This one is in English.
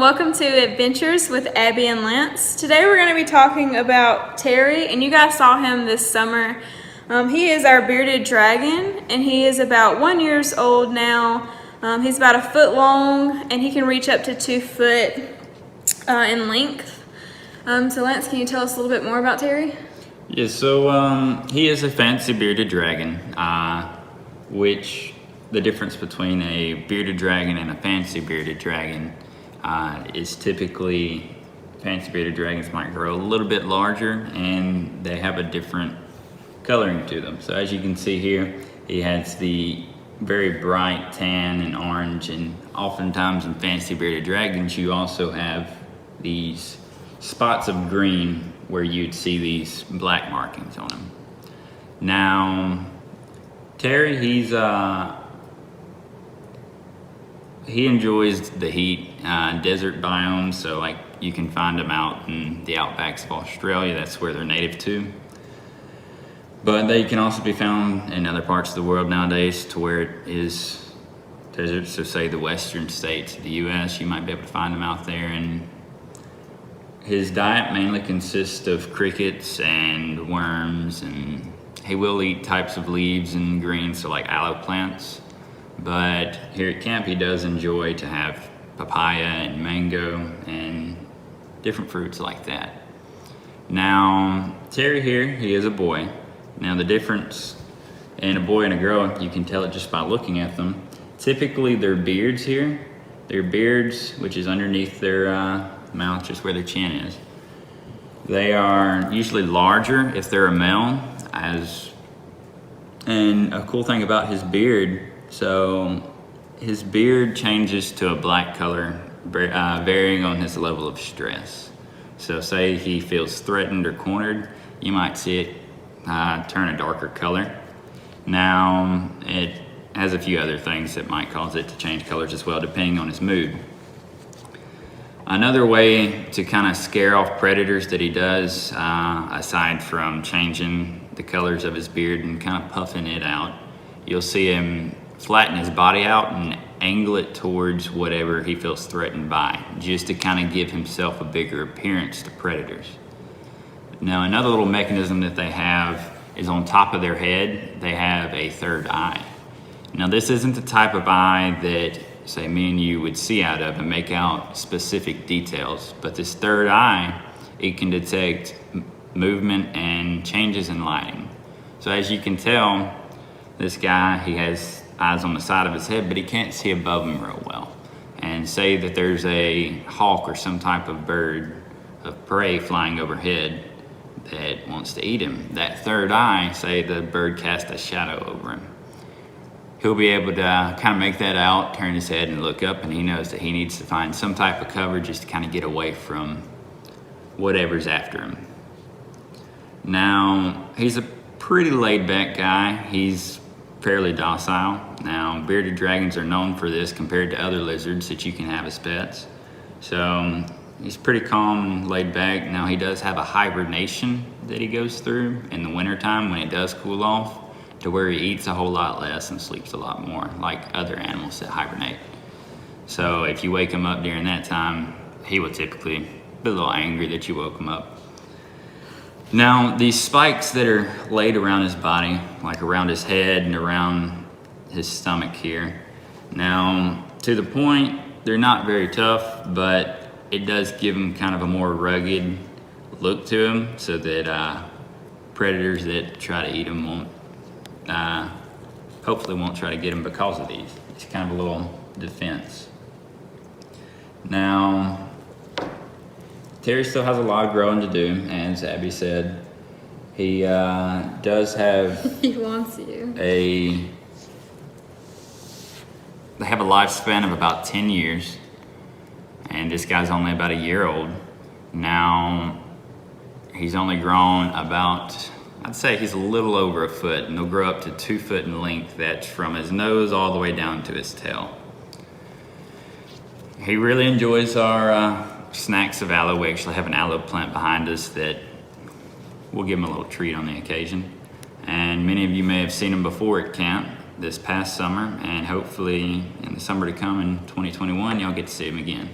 Welcome to Adventures with Abbie and Lance. Today we're going to be talking about Terry, and you guys saw him this summer. He is our bearded dragon, and he is about 1 year old now. He's about 1 foot long, and he can reach up to 2 foot in length. So Lance, can you tell us a little bit more about Terry? Yeah, so he is a fancy bearded dragon, which the difference between a bearded dragon and a fancy bearded dragon is typically fancy bearded dragons might grow a little bit larger and they have a different coloring to them. So as you can see here, he has the very bright tan and orange, and oftentimes in fancy bearded dragons you also have these spots of green where you'd see these black markings on him. Now Terry, he enjoys the heat, desert biomes, so like you can find them out in the outbacks of Australia. That's where they're native to. But they can also be found in other parts of the world nowadays to where it is desert. So say the western states of the US, you might be able to find them out there. And his diet mainly consists of crickets and worms, and he will eat types of leaves and greens, so like aloe plants. But here at camp he does enjoy to have papaya and mango and different fruits like that. Now Terry here, he is a boy. Now the difference in a boy and a girl, you can tell it just by looking at them. Typically their beards here, which is underneath their mouth, just where their chin is, they are usually larger if they're a male. And a cool thing about his beard, so his beard changes to a black color varying on his level of stress. So say he feels threatened or cornered, you might see it turn a darker color. Now it has a few other things that might cause it to change colors as well, depending on his mood. Another way to kind of scare off predators that he does, aside from changing the colors of his beard and kind of puffing it out, you'll see him flatten his body out and angle it towards whatever he feels threatened by, just to kind of give himself a bigger appearance to predators. Now another little mechanism that they have is on top of their head, they have a third eye. Now this isn't the type of eye that say me and you would see out of and make out specific details, but this third eye, it can detect movement and changes in lighting. So as you can tell, this guy, he has eyes on the side of his head, but he can't see above him real well. And say that there's a hawk or some type of bird of prey flying overhead that wants to eat him, that third eye, say the bird casts a shadow over him, he'll be able to kind of make that out, turn his head and look up, and he knows that he needs to find some type of cover just to kind of get away from whatever's after him. Now, he's a pretty laid back guy. He's fairly docile. Now, bearded dragons are known for this compared to other lizards that you can have as pets. So he's pretty calm and laid back. Now, he does have a hibernation that he goes through in the wintertime when it does cool off, to where he eats a whole lot less and sleeps a lot more, like other animals that hibernate. So if you wake him up during that time, he will typically be a little angry that you woke him up. Now these spikes that are laid around his body, like around his head and around his stomach here, now to the point, they're not very tough, but it does give him kind of a more rugged look to him, so that predators that try to eat him won't hopefully won't try to get him because of these. It's kind of a little defense. Now Terry still has a lot of growing to do, as Abbie said. He does have He wants you. They have a lifespan of about 10 years, and this guy's only about 1 year old. Now he's only grown about, I'd say he's a little over 1 foot, and he'll grow up to 2 foot in length. That's from his nose all the way down to his tail. He really enjoys our snacks of aloe. We actually have an aloe plant behind us that we'll give him a little treat on the occasion. And many of you may have seen him before at camp this past summer, and hopefully in the summer to come in 2021, y'all get to see him again.